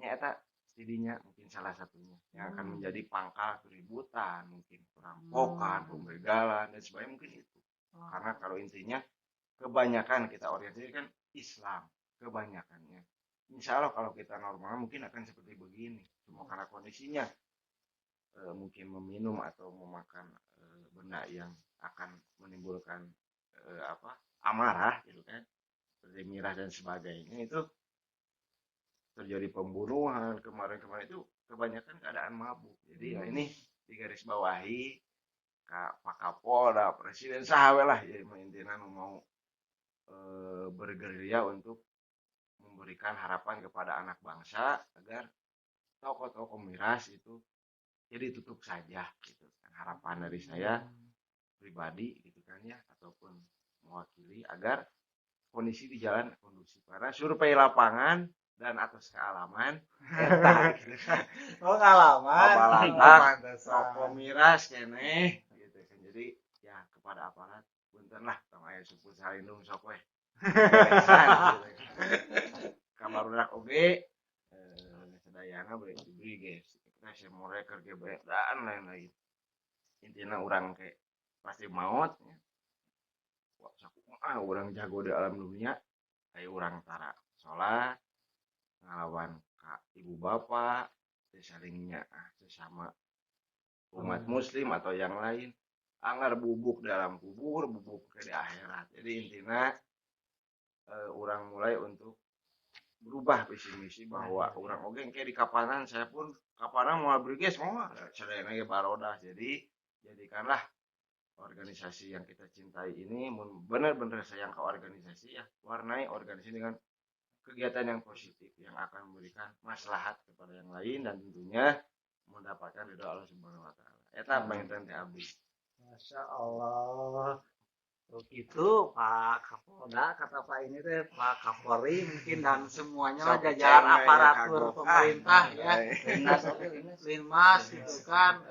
nyata setidaknya mungkin salah satunya yang akan menjadi pangkal keributan, mungkin perampokan, pembegalan dan sebagainya, mungkin itu. Karena kalau intinya kebanyakan kita orientasi kan Islam, kebanyakannya. Insya Allah kalau kita normal mungkin akan seperti begini. Cuma karena kondisinya mungkin meminum atau memakan benda yang akan menimbulkan amarah gitu kan, seperti miras dan sebagainya, itu terjadi pembunuhan kemarin itu kebanyakan keadaan mabuk. Jadi ya ini digarisbawahi Pak Kapolda, Presiden sahabat lah ya, intinya mau bergerilya untuk memberikan harapan kepada anak bangsa agar toko-toko miras itu jadi tutup saja gitu kan. Harapan dari saya pribadi gitu kan ya, ataupun mewakili agar kondisi di jalan kondusif. Karena survei lapangan dan atas kealaman eta gitu kan.
Oh, ngalaman.
Babalantah sok miras keneh gitu kan. Jadi ya kepada aparat punten lah tong aya suku salindung sok weh. Beresan gitu kan. Kamarudak oge sadayana beri guys. Kita semua kerja banyak dan lain-lain. Intinya orang kayak pasti maut ya. Wah, orang jago di alam dunia kayak orang tara sholat ngelawan ka ibu bapak salingnya sesama umat muslim atau yang lain anggar bubuk dalam kubur bubuk ke di akhirat. Jadi intinya orang mulai untuk berubah visi misi bahwa orang oke kayak di kapanan saya pun kapanan mau beri semua saya lagi barodah. Jadi jadikanlah organisasi yang kita cintai ini benar-benar sayang ke organisasi ya, warnai organisasi dengan kegiatan yang positif yang akan memberikan maslahat kepada yang lain dan tentunya mendapatkan ridho Allah Subhanahu wa taala. Eta pengen teh abdi.
Masya Allah. Begitu Pak Kapolda kata Pak ini teh Pak Kapolri mungkin dan semuanya lah jajaran aparatur pemerintah ya. Linmas gitu kan.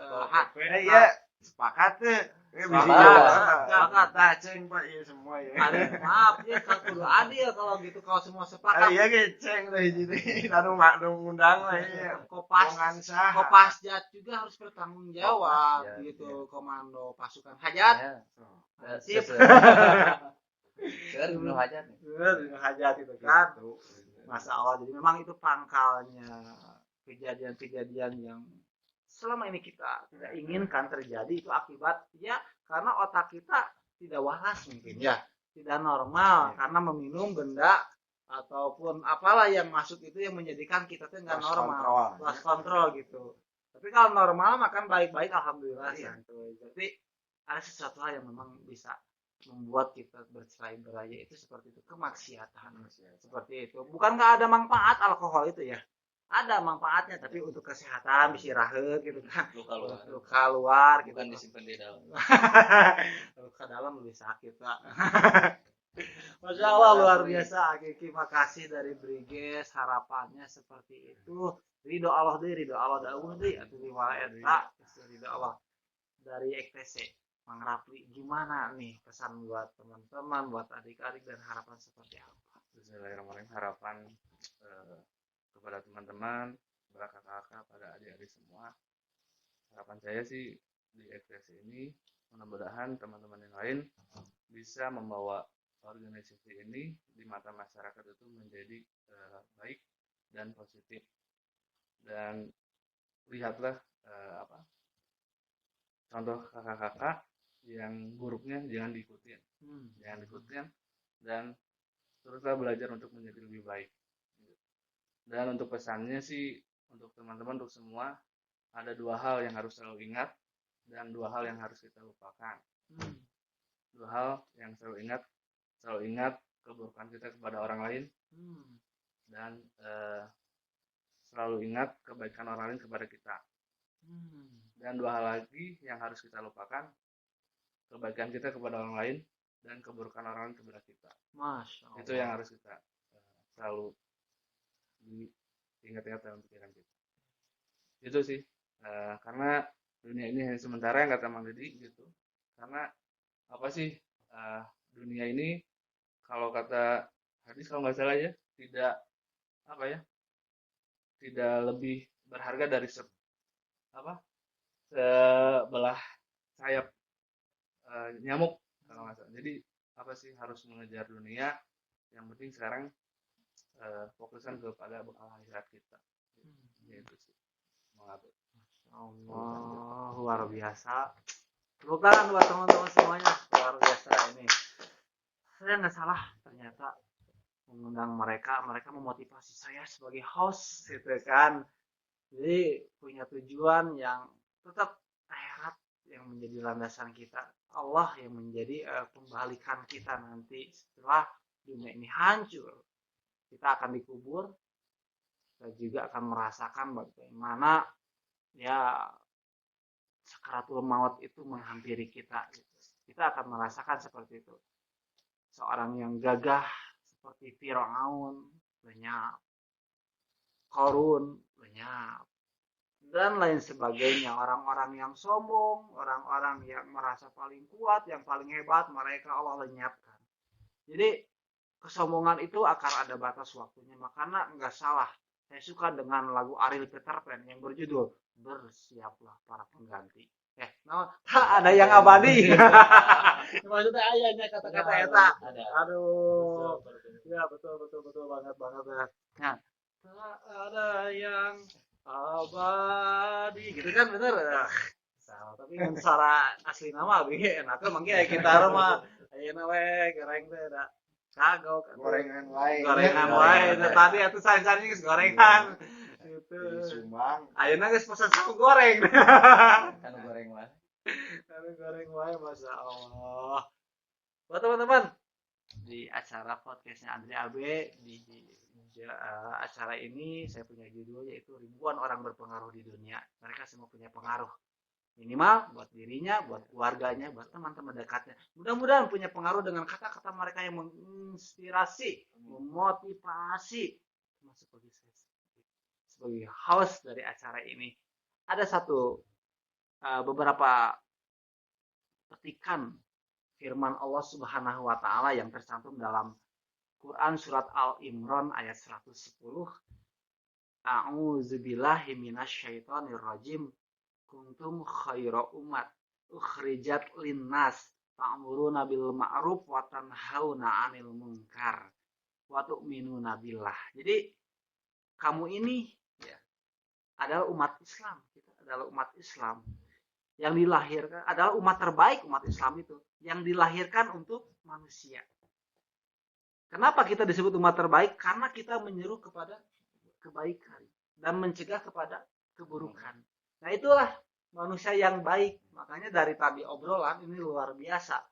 Iya, sepakat tuh.
Sepakat
dah ceng Pak ya semua ya.
Maaf ya kalau kudu adil kalau gitu kalau semua sepakat.
Iya ge ceng teh jadi anu ngundang lah ya.
Kopasjat juga harus bertanggung jawab gitu komando pasukan hajat. Sip.
Minum hajat nih.
Minum hajat itu kan. Masya Allah. Jadi memang itu pangkalnya kejadian-kejadian yang selama ini kita tidak inginkan terjadi itu akibat ya karena otak kita tidak waras mungkin ya tidak normal karena meminum benda ataupun apalah yang masuk itu yang menjadikan kita tuh nggak normal lost control gitu. Tapi kalau normal makan baik-baik alhamdulillah santuy. Tapi ada sesuatu hal yang memang bisa membuat kita bercerai-berai itu seperti itu kemaksiatan seperti itu. Bukan nggak ada manfaat alkohol itu ya. Ada manfaatnya tapi untuk kesehatan bisa rahet gitu kan. Luka luar gitu.
Bukan disimpan di dalam.
Luka dalam lebih sakit Pak. Masya Allah luar biasa. Terima kasih dari Briges harapannya seperti itu. Ridho Allah dauh deui atuh riwayat eta ridho Allah dari EKTC. Mang Rafli gimana nih pesan buat teman-teman, buat adik-adik dan harapan seperti apa?
Bismillahirrahmanirrahim. Harapan kepada teman-teman, kepada kakak-kakak, pada adik-adik semua. Harapan saya sih di ekspresi ini mudah-mudahan teman-teman yang lain bisa membawa organisasi ini di mata masyarakat itu menjadi baik dan positif. Dan lihatlah contoh kakak-kakak yang buruknya jangan diikutin, dan teruslah belajar untuk menjadi lebih baik. Dan untuk pesannya sih untuk teman-teman untuk semua ada 2 hal yang harus selalu ingat dan 2 hal yang harus kita lupakan. 2 hal yang selalu ingat keburukan kita kepada orang lain dan selalu ingat kebaikan orang lain kepada kita. Dan 2 hal lagi yang harus kita lupakan kebaikan kita kepada orang lain dan keburukan orang lain kepada kita.
Masya Allah.
Itu yang harus kita selalu diingat-ingat dalam pikiran kita. Itu sih karena dunia ini hanya sementara yang kata Mang Didi gitu. Karena apa sih dunia ini kalau kata hadis kalau nggak salah ya tidak lebih berharga dari sebelah sayap nyamuk kalau nggak salah. Jadi apa sih harus mengejar dunia, yang penting sekarang fokusan kepada bekal akhirat kita. Itu sih.
Allah luar biasa. Tepuk tangan buat teman-teman semuanya, luar biasa ini. Saya nggak salah ternyata mengundang mereka memotivasi saya sebagai host gitu kan. Jadi punya tujuan yang tetap akhirat yang menjadi landasan kita, Allah yang menjadi pembalikan kita nanti setelah dunia ini hancur. Kita akan dikubur, kita juga akan merasakan bagaimana ya sakaratul maut itu menghampiri kita. Kita akan merasakan seperti itu. Seorang yang gagah seperti Firaun, lenyap, Qarun, lenyap, dan lain sebagainya. Orang-orang yang sombong, orang-orang yang merasa paling kuat, yang paling hebat, mereka Allah lenyapkan. Jadi kesombongan itu akan ada batas waktunya. Makanya nggak salah, saya suka dengan lagu Ariel Peter Pan yang berjudul Bersiaplah Para Pengganti. Ada yang abadi. Maksudnya ayahnya kata-kata eta. Aduh. Ya betul banget. Nah, tak ada yang abadi gitu kan, bener. Salah, tapi kan secara asli nama abi enak mangke gitar mah ayeuna we goreng teh da kagok
Gorengan wae.
Tadi atuh saen-saen geus gorengan itu
Sumbang.
ayeuna geus pesan sapu goreng.
Kan goreng lah.
Goreng wae Masya Allah. Buat teman-teman di acara podcastnya Andri Abe di acara ini saya punya judul yaitu ribuan orang berpengaruh di dunia. Mereka semua punya pengaruh minimal buat dirinya, buat keluarganya, buat teman-teman dekatnya. Mudah-mudahan punya pengaruh dengan kata-kata mereka yang menginspirasi, memotivasi. Termasuk bagi saya sebagai host dari acara ini. Ada beberapa petikan firman Allah Subhanahu wa taala yang tercantum dalam Quran surat Al-Imran ayat 110. A'udzubillahi minasyaitonir rajim. Kuntum khaira umat ukhrijat linnas ta'muruna bil ma'ruf wa tanhauna 'anil munkar wa tu'minuna billah. Jadi kamu ini ya adalah umat Islam. Kita adalah umat Islam yang dilahirkan, adalah umat terbaik. Umat Islam itu yang dilahirkan untuk manusia. Kenapa kita disebut umat terbaik? Karena kita menyeru kepada kebaikan dan mencegah kepada keburukan. Nah itulah manusia yang baik. Makanya dari tadi obrolan ini luar biasa.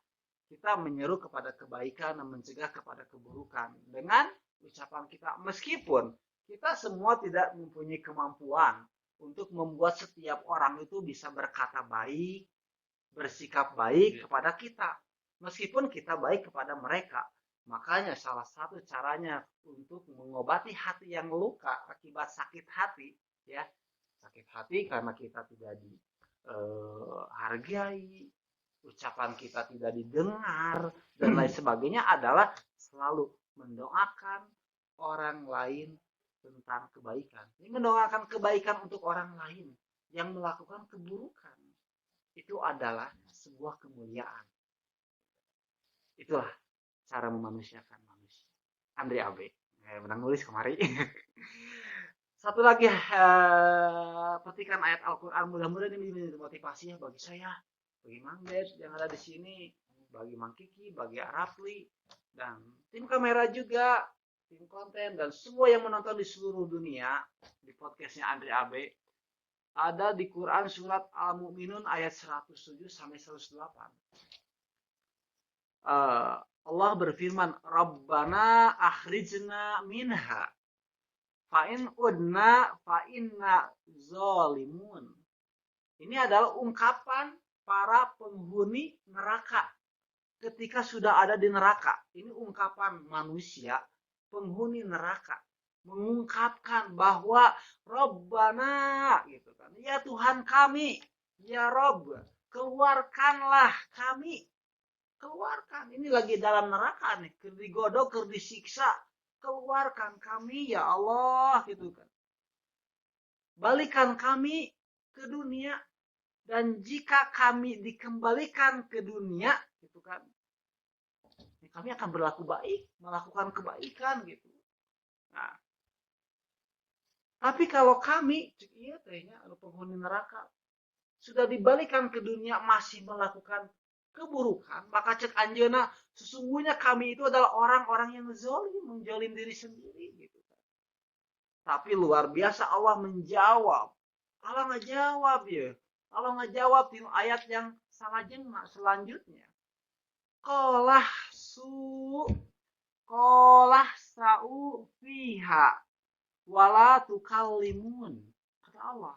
Kita menyeru kepada kebaikan dan mencegah kepada keburukan. Dengan ucapan kita. Meskipun kita semua tidak mempunyai kemampuan untuk membuat setiap orang itu bisa berkata baik, bersikap baik kepada kita. Meskipun kita baik kepada mereka. Makanya salah satu caranya untuk mengobati hati yang luka akibat sakit hati, ya, sakit hati karena kita tidak dihargai, ucapan kita tidak didengar dan lain sebagainya adalah selalu mendoakan orang lain tentang kebaikan. Ini mendoakan kebaikan untuk orang lain yang melakukan keburukan itu adalah sebuah kemuliaan. Itulah cara memanusiakan manusia. Andri Abe menang nulis kemari. Satu lagi petikan ayat Al-Quran, mudah-mudahan ini menjadi motivasi ya bagi saya, bagi Mang Des yang ada di sini, bagi Mang Kiki, bagi Arafli, dan tim kamera juga, tim konten, dan semua yang menonton di seluruh dunia di podcastnya Andri Abe. Ada di Quran surat Al-Mu'minun ayat 107 sampai 108. Allah berfirman, Rabbana akhrijna minha fa'in udna fa'inna zalimun. Ini adalah ungkapan para penghuni neraka ketika sudah ada di neraka. Ini ungkapan manusia penghuni neraka mengungkapkan bahwa Rabbana gitu kan. Ya Tuhan kami, ya Rabb, keluarkanlah kami. Keluarkan, ini lagi dalam neraka nih, keur digodok, keur disiksa. Keluarkan kami ya Allah gitu kan. Balikan kami ke dunia, dan jika kami dikembalikan ke dunia gitu kan, kami akan berlaku baik, melakukan kebaikan gitu. Nah, tapi kalau kami, iya kayaknya penghuni neraka sudah dibalikan ke dunia masih melakukan keburukan, maka cek anjeuna sesungguhnya kami itu adalah orang-orang yang zalim, menzalim diri sendiri gitu kan. Tapi luar biasa Allah menjawab. Allah ngejawab ya. Allah ngejawab di ayat yang salajengna selanjutnya. Qalah sa'u fiha wala tukallimun. Kata Allah.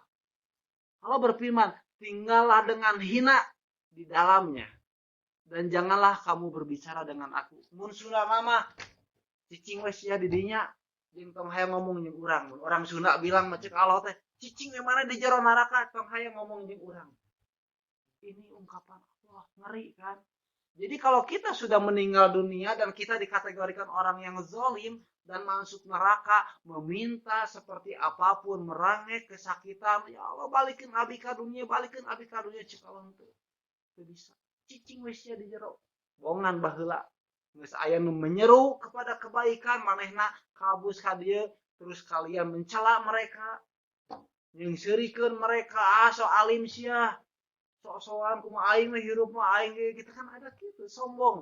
Allah berfirman, tinggallah dengan hina di dalamnya. Dan janganlah kamu berbicara dengan aku. Mun surah mama cicing we sia di dinya jeung tong hayang ngomong jeung urang. Orang Sunda bilang macam Allah teh cicing we mana di jero neraka tong hayang ngomong jeung urang. Ini ungkapan Allah, ngeri kan? Jadi kalau kita sudah meninggal dunia dan kita dikategorikan orang yang zalim dan masuk neraka, meminta seperti apapun, merangek kesakitan, ya Allah balikin abi ka dunia, cek Allah teu bisa. Cicing we sia di jero. Bongan baheula. Geus aya nu menyeru kepada kebaikan, manehna kabus ka dieu, terus kalian mencela mereka, nyengseurikeun mereka, so alim sia. Sok-sokan kumaha aing mah hirup mah aing ge gitu kan ada gitu sombong.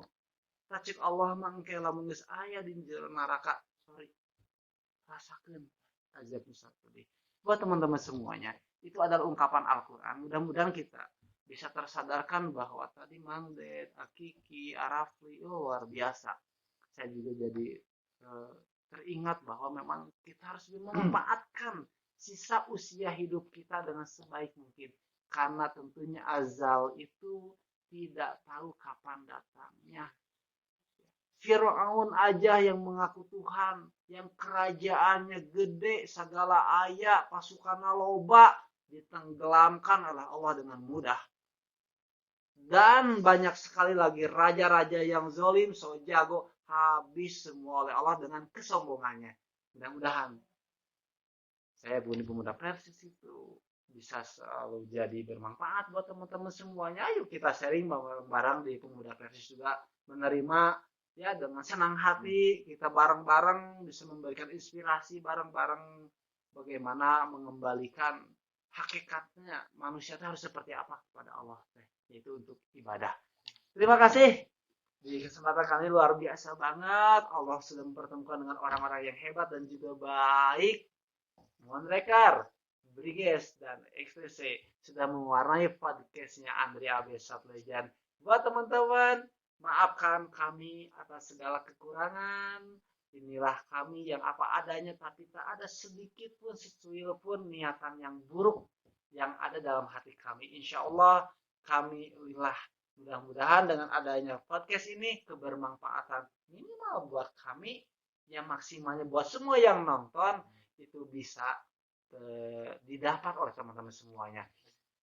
Tacik Allah mah engke lamun geus aya di jero neraka, sorry. Rasakeun azab musafir. Buat teman-teman semuanya, itu adalah ungkapan Al-Qur'an. Mudah-mudahan kita bisa tersadarkan bahwa tadi Mangdet, Akiki, Arafli, luar biasa. Saya juga jadi teringat bahwa memang kita harus memanfaatkan sisa usia hidup kita dengan sebaik mungkin. Karena tentunya azal itu tidak tahu kapan datangnya. Fir'aun aja yang mengaku Tuhan, yang kerajaannya gede, segala ayah, pasukannya loba, ditenggelamkan oleh Allah dengan mudah. Dan banyak sekali lagi raja-raja yang zalim, so jago, habis semua oleh Allah dengan kesombongannya. Mudah-mudahan saya Buni Pemuda Persis itu bisa selalu jadi bermanfaat buat teman-teman semuanya. Ayo kita sharing bareng-bareng di Pemuda Persis juga menerima ya dengan senang hati. Kita bareng-bareng bisa memberikan inspirasi bareng-bareng bagaimana mengembalikan hakikatnya manusia itu harus seperti apa kepada Allah, yaitu untuk ibadah. Terima kasih. Di kesempatan kali luar biasa banget. Allah sudah mempertemukan dengan orang-orang yang hebat dan juga baik. Monrekar, Briges dan XTC sudah mewarnai podcastnya Andrea Besat Legend. Buat teman-teman, maafkan kami atas segala kekurangan. Inilah kami yang apa adanya, tapi tak ada sedikit pun, secuil pun niatan yang buruk yang ada dalam hati kami. Insya Allah kami lillah. Mudah-mudahan dengan adanya podcast ini kebermanfaatan minimal buat kami, yang maksimalnya buat semua yang nonton itu bisa didapat oleh teman-teman semuanya.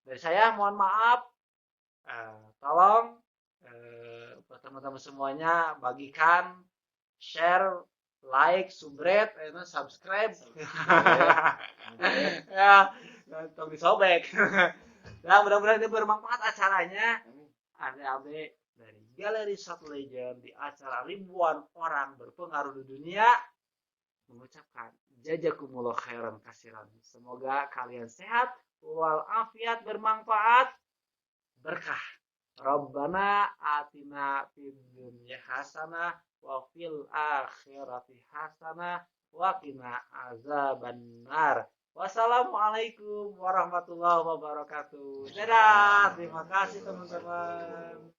Dari saya mohon maaf, tolong buat teman-teman semuanya bagikan, share, like, subscribe, ya, tolong disobek. Nah, mudah-mudahan ini bermanfaat acaranya. Abe dari Galeri Satu Legend di acara ribuan orang berpengaruh di dunia mengucapkan jazakumullah khairan kasiran. Semoga kalian sehat walafiat, bermanfaat, berkah. Rabbana atina fid dunya hasanah wa fil akhirati hasanah wa qina azabannar. Wassalamualaikum warahmatullahi wabarakatuh. Dadah, terima kasih teman-teman.